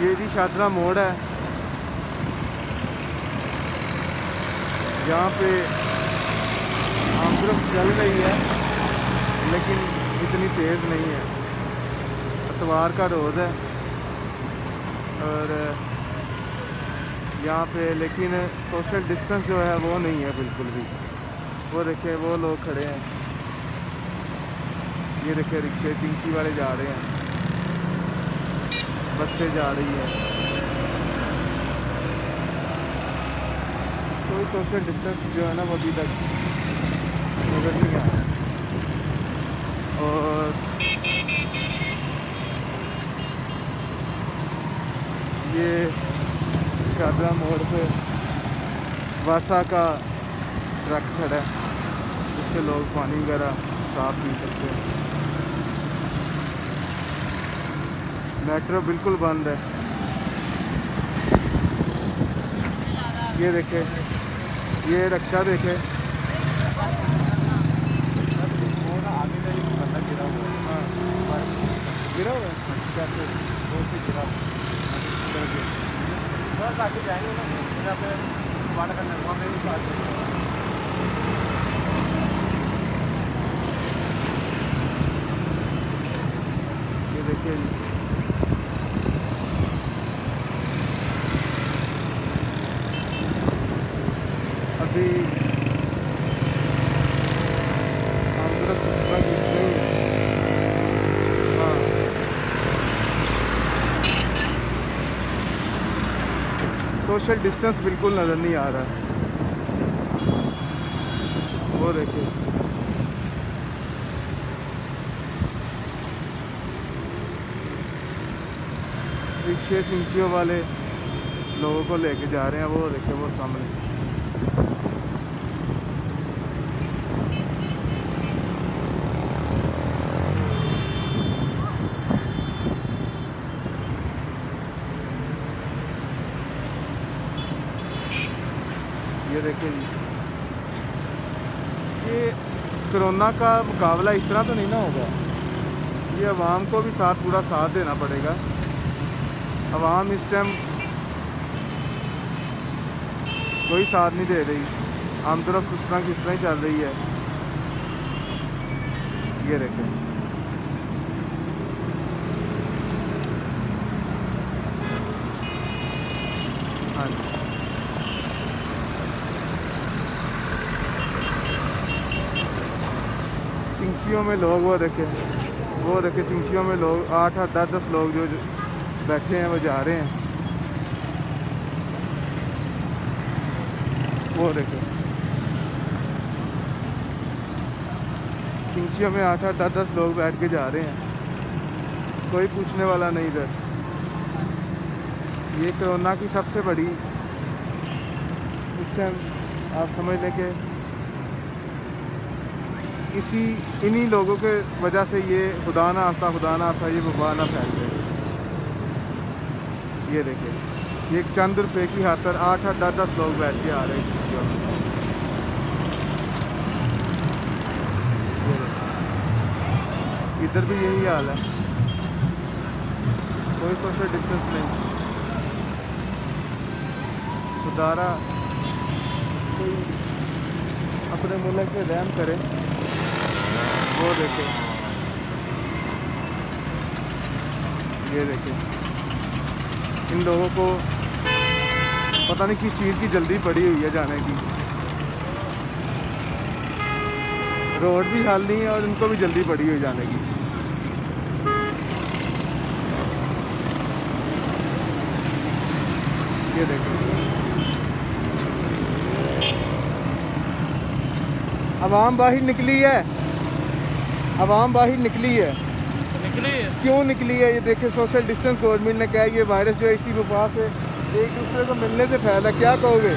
ये जी शादरा मोड़ है, यहाँ पे आमतरफ चल रही है लेकिन इतनी तेज़ नहीं है। इतवार का रोज़ है और यहाँ पे लेकिन सोशल डिस्टेंस जो है वो नहीं है बिल्कुल भी। वो देखिए वो लोग खड़े हैं, ये देखिए रिक्शे चिंकी वाले जा रहे हैं, बसें जा रही हैं, कोई सोशल डिस्टेंस जो है ना वो अभी तक नजर नहीं आ रहा। और ये शादरा मोड़ पे वासा का ट्रक खड़ा है, जिससे लोग पानी वगैरह साफ पी सकते हैं। मेट्रो बिल्कुल बंद है। ये देखे, ये रक्षा देखे, गिरा हुआ है कैसे गिरा बस आगे जाएंगे ना, वाटर करना वहाँ पे भी बात है। ये देखिए अभी सोशल डिस्टेंस बिल्कुल नज़र नहीं आ रहा है। वो देखिए रिक्शे चिंचियों वाले लोगों को लेके जा रहे हैं, वो देखिए वो सामने। ये देखिए जी, ये कोरोना का मुकाबला इस तरह तो नहीं ना होगा, ये आवाम को भी साथ पूरा साथ देना पड़ेगा। आवाम इस टाइम कोई साथ नहीं दे रही, आम तरफ किस तरह ही चल रही है। ये देखें हाँ जी, चिंचियों में लोग वो देखे चिंचियों में लोग 8-8 10-10 लोग जो बैठे हैं वो जा रहे हैं। वो देखे चिंचियों में 8-8 10-10 लोग बैठ के जा रहे हैं, कोई पूछने वाला नहीं इधर। ये कोरोना की सबसे बड़ी इस टाइम आप समझ लें कि इन्हीं लोगों के वजह से ये खुदा ना आस्ता ये वबा ना फैल जाए। ये देखिए, ये चंद रुपए की खातर 8-8 10-10 लोग बैठ के आ रहे हैं। इधर भी यही हाल है, कोई सोशल डिस्टेंस नहीं। खुदारा कोई अपने मुल्क से रहम करे। वो देखे, ये देखे इन लोगों को पता नहीं किस चीज़ की जल्दी पड़ी हुई है जाने की। रोड भी हल नहीं है और इनको भी जल्दी पड़ी हुई जाने की। ये देखो आवाम बाहर निकली है, आवाम बाहर निकली है। क्यों निकली है? ये देखिए सोशल डिस्टेंस गवर्नमेंट ने कहा ये वायरस जो है इसी वबा से एक दूसरे को मिलने से फैला। क्या कहोगे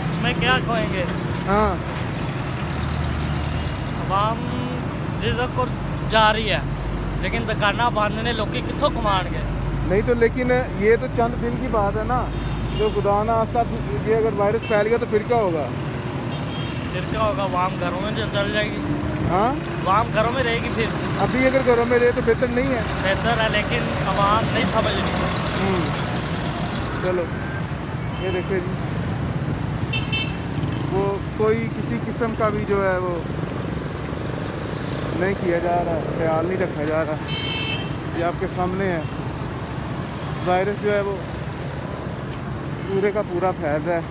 इसमें? क्या कहेंगे? हाँ, आवाम रिज़्क़ को जा रही है लेकिन दुकाना बंद ने, लोग कितों कमाएंगे? नहीं तो लेकिन ये तो चंद दिन की बात है ना, जो खुदा ना आस्ता ये अगर वायरस फैल गया तो फिर क्या होगा? फिर क्या होगा? आवाम घरों में चल जाएगी। हाँ, आवाम घरों में रहेगी फिर। अभी अगर घरों में रहे तो बेहतर नहीं है? बेहतर है, लेकिन आवाम नहीं समझ रही। चलो ये देखिए जी, वो कोई किसी किस्म का भी जो है वो नहीं किया जा रहा, ख्याल नहीं रखा जा रहा। ये आपके सामने है, वायरस जो है वो पूरे का पूरा फैल रहा है।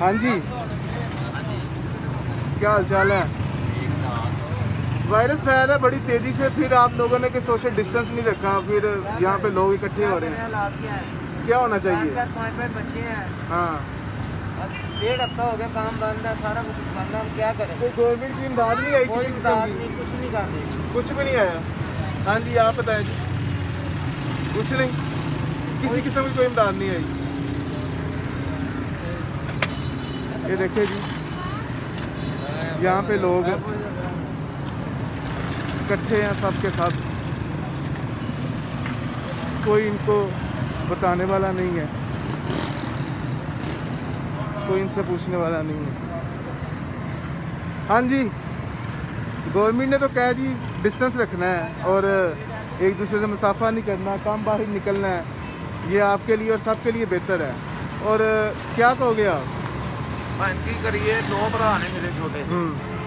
हाँ जी, क्या हाल चाल है? वायरस फैल रहा है बड़ी तेज़ी से, फिर आप लोगों ने कि सोशल डिस्टेंस नहीं रखा, फिर यहाँ पे लोग इकट्ठे हो रहे हैं। क्या होना चाहिए? बच्चे हैं। हाँ, 1.5 हफ्ता हो गया, काम बंद है, सारा कुछ बंद है, हम क्या करें? कोई गवर्नमेंट की इमदाद नहीं आई? कोई किसी इमदाद किस्म की? नहीं, कुछ नहीं कर रही। कुछ भी नहीं आया? हाँ जी, आप बताएं जी। कुछ नहीं, किसी किस्म की कोई इमदाद नहीं आई। ये देखिए जी, यहाँ पे लोग इकट्ठे हैं सब के सब, कोई इनको बताने वाला नहीं है, कोई इनसे पूछने वाला नहीं है। हाँ जी, गवर्नमेंट ने तो कहा जी डिस्टेंस रखना है और एक दूसरे से मुसाफा नहीं करना, कम बाहर निकलना है, ये आपके लिए और सबके लिए बेहतर है। और क्या कहोगे आप? की करिए, 2 भरा ने मेरे छोटे,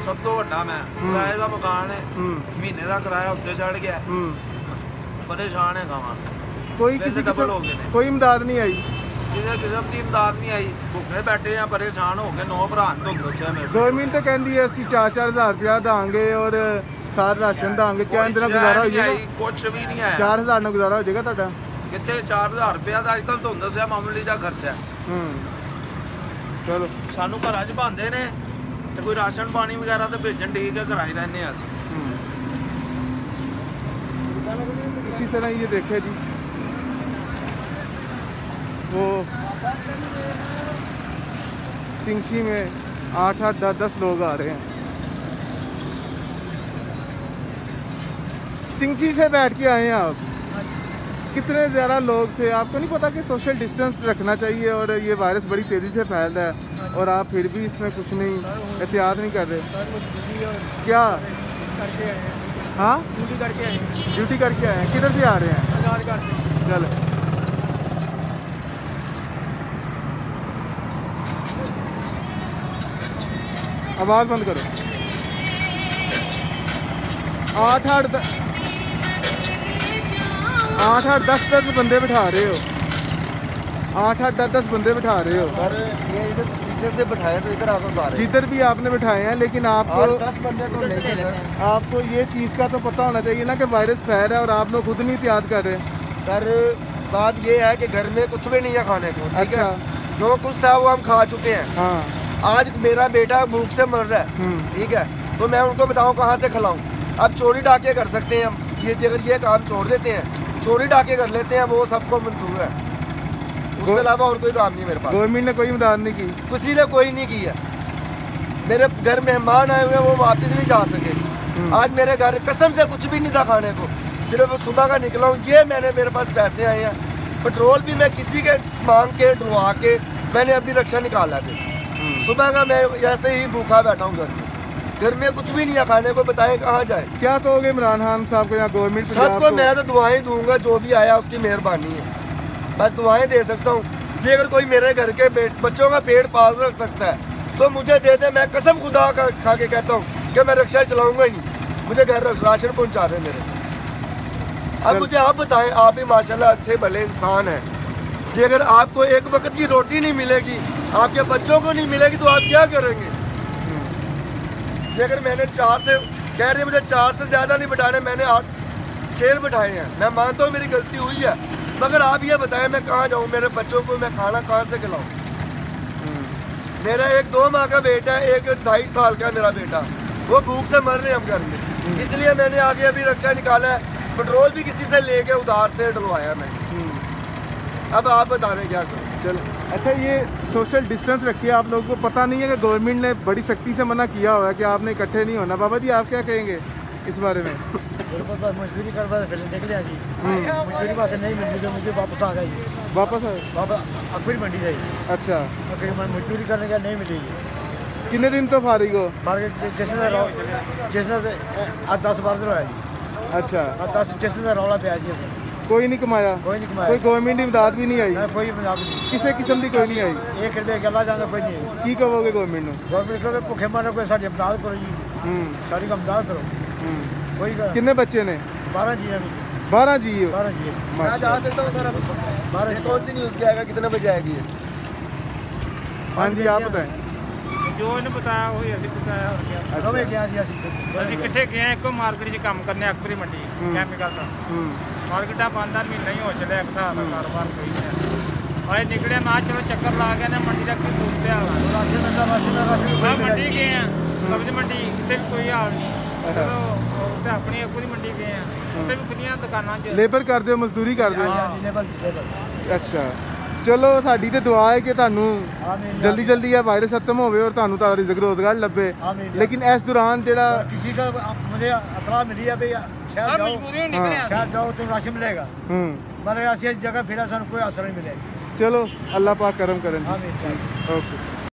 सब तो वड्डा मैं, किराए का मकान है, महीने का किराया उत्ते चढ़ गया, परेशान है गाँव। कोई पैसे किसी डबल हो किस्म गए ने। कोई इमदाद नहीं आई? किसी किस्म की इमदाद नहीं आई, भुखे बैठे हैं, परेशान हो गए। 9 भरा तो गवर्नमेंट तो कहती है असं 4-4 हज़ार रुपया देंगे और सारा राशन देंगे, क्या इंदर गुजारा हो जाएगा? कुछ भी नहीं आया। 4,000 में गुजारा हो जाएगा ਤੁਹਾਡਾ? कितने 4000 रुपया का अजकल तो ਹੁੰਦਾ ਸੀ मामूली का खर्चा। चलो सानू घर च भांदे ने ते कोई राशन पानी वगैरह तो भेजन, ठीक है, घर ही रहने अस। इसी तरह ये देखे जी, वो चिंची में 8-8, 10-10 लोग आ रहे हैं। चिंची से बैठ के आए हैं आप? कितने ज़्यादा लोग थे? आपको नहीं पता कि सोशल डिस्टेंस रखना चाहिए और ये वायरस बड़ी तेज़ी से फैल रहा है और आप फिर भी इसमें कुछ नहीं एहतियात नहीं कर रहे? क्या हाँ, ड्यूटी करके आए हैं। ड्यूटी करके आए हैं? किधर से आ रहे हैं? चल आवाज़ बंद करो। 8-8, 10-10 बंदे बिठा रहे हो? 8-8, 10-10 बंदे बिठा रहे हो? सर ये इधर पीछे से बिठाए तो इधर आकर उतारे। जिधर भी आपने बिठाए हैं, लेकिन आपको 10 बंदे तो लेके सर। आपको ये चीज़ का तो पता होना चाहिए ना कि वायरस फैल रहा है और आप लोग खुद नहीं एहतियात कर रहे। सर बात ये है कि घर में कुछ भी नहीं है खाने को, ठीक अच्छा। है? जो कुछ था वो हम खा चुके हैं। हाँ, आज मेरा बेटा भूख से मर रहा है, ठीक है, तो मैं उनको बताऊं कहाँ से खिलाऊं? अब चोरी डाके कर सकते हैं हम, ये अगर ये काम छोड़ देते हैं, चोरी डाके कर लेते हैं, वो सबको मंजूर है, उसके अलावा और कोई काम नहीं मेरे पास। गवर्नमेंट ने कोई मदद नहीं की? किसी ने कोई नहीं किया। मेरे घर मेहमान आए हुए हैं, वो वापस नहीं जा सके। आज मेरे घर कसम से कुछ भी नहीं था खाने को, सिर्फ सुबह का निकला हूँ, ये मेरे पास पैसे आए हैं, पेट्रोल भी मैं किसी के मांग के ढुआ के मैंने अभी रक्षा निकाला थे। सुबह का मैं ऐसे ही भूखा बैठा हूँ घर में कुछ भी नहीं है खाने को, बताएं कहाँ जाए? क्या कहोगे इमरान खान साहब को या गवर्नमेंट सबको? मैं तो दुआएं दूंगा, जो भी आया उसकी मेहरबानी है, बस दुआएं दे सकता हूँ। जी अगर कोई मेरे घर के बच्चों का पेट पाल रख सकता है तो मुझे दे दे, मैं कसम खुदा का खा के कहता हूँ कि मैं रिक्शा चलाऊंगा ही नहीं, मुझे घर राशन पहुँचा दे मेरे। अब मुझे आप बताएं, आप भी माशाल्लाह अच्छे भले इंसान हैं, जी अगर आपको एक वक्त की रोटी नहीं मिलेगी, आपके बच्चों को नहीं मिलेगी, तो आप क्या करेंगे? जी अगर मैंने 4 से कह रहे मुझे 4 से ज़्यादा नहीं बिठाने, मैंने 8-6 बिठाए हैं, मैं मानता हूँ मेरी गलती हुई है, मगर आप ये बताएं मैं कहाँ जाऊँ? मेरे बच्चों को मैं खाना कहाँ से खिलाऊँ? मेरा एक 2 माह का बेटा है, एक 2.5 साल का मेरा बेटा, वो भूख से मर रहे हैं हम घर में, इसलिए मैंने आगे अभी रक्षा निकाला है, पेट्रोल भी किसी से लेके उधार से डलवाया मैं। अब आप बता रहे क्या करूँ? चलो अच्छा, ये सोशल डिस्टेंस रखिए, आप लोगों को पता नहीं है कि गवर्नमेंट ने बड़ी सख्ती से मना किया हुआ है कि आपने इकट्ठे नहीं होना। बाबा जी आप क्या कहेंगे? इस बारे में? बिल्कुल, बस मजदूरी कर बस फिर निकले हैं जी। मजदूरी वास्ते नहीं मिलती तो मुझे वापस आ गया जी। वापस आए? वापस अखबार मंडी से जी। अच्छा, आखिर मैं मजदूरी करने का नहीं मिली जी। कितने दिन तो फारिग हो? मार्केट जिसने आज 10-12 दिन होया जी। अच्छा, आज 10 जिसने रौला पिया जी। कोई नहीं कमाया? कोई नहीं कमाया। कोई गवर्नमेंट की इमदाद भी नहीं आई? ना कोई पंजाब नहीं। किसी किस्म की कोई नहीं आई? 1 रुपये गला जाना कोई नहीं है। की कहोगे गवर्नमेंट ਨੂੰ? गवर्नमेंट को भुखे मारो कोई साड़ी इमदाद करो जी। साड़ी का इमदाद करो। कोई का कितने बच्चे ने? 12 जी अभी। 12 जी हो? 12 जी। मैं जा सकता हूँ सर? 12 कौन सी न्यूज़ पे आएगा, कितने बजे आएगी ये? हाँ जी, आप बताएं। ਜੋ ਇਹਨੂੰ ਬਤਾਇਆ ਉਹੀ ਅਸੀਂ ਬਤਾਇਆ ਹੋਰ ਕੀ दोवें गया जी ਅਸੀਂ ਕਿੱਥੇ ਗਏ ਆ ਇੱਕੋ ਮਾਰਕੀਟ 'ਚ ਕੰਮ ਕਰਨੇ ਅਕਬਰੀ ਮੰਡੀ ਕੈਮੀਕਲ ਦਾ ਮਾਰਕੀਟਾਂ ਬੰਦ ਆ ਮਹੀਨਾ ਹੀ ਹੋ ਚੱਲਿਆ ਇੱਕ ਹਿਸਾਬ ਦਾ ਕਾਰੋਬਾਰ ਕੋਈ ਨਹੀਂ ਆਏ ਨਿਕਲਿਆ ਮੈਂ ਚਲੋ ਚੱਕਰ ਲਾ ਗਿਆ ਨੇ ਮੰਡੀ ਦਾ ਕੀ ਸੂਰਤ ਹਾਲ ਆ ਮੈਂ ਮੰਡੀ ਗਏ ਆ ਸਬਜ਼ੀ ਮੰਡੀ ਕਿਤੇ ਵੀ ਕੋਈ ਹਾਲ ਨਹੀਂ ਚਲੋ ਉੱਥੇ ਆਪਣੀ ਅਕਬਰੀ ਮੰਡੀ ਗਏ ਆ ਉੱਥੇ ਵੀ ਖੁੱਲੀਆਂ ਦੁਕਾਨਾਂ 'ਚ ਲੇਬਰ ਕਰਦੇ ਹੋ, ਮਜ਼ਦੂਰੀ ਕਰਦੇ ਹੋ? लेबर ਅੱਛਾ, ਚਲੋ ਸਾਡੀ ਤੇ ਦੁਆ ਹੈ ਕਿ ਤੁਹਾਨੂੰ ਜਲਦੀ ਜਲਦੀ ਇਹ ਵਾਇਰਸ ਖਤਮ ਹੋਵੇ ਔਰ ਤੁਹਾਨੂੰ ਤਾਂ ਰਿਜ਼ਕ ਰੋਜ਼ਗਾਰ ਲੱਭੇ। ਲੇਕਿਨ ਇਸ ਦੌਰਾਨ ਜਿਹੜਾ किसी का मुझे इतला मिली है भाई शायद जाओ ਮਜਬੂਰੀ ਨਿਕਲਿਆ शायद जाओ तो राशन मिलेगा मगर ऐसी जगह फिर कोई असर नहीं मिलेगा। ਚਲੋ ਅੱਲਾਹ ਪਾਕ ਕਰਮ ਕਰਨ। आमीन। ਓਕੇ।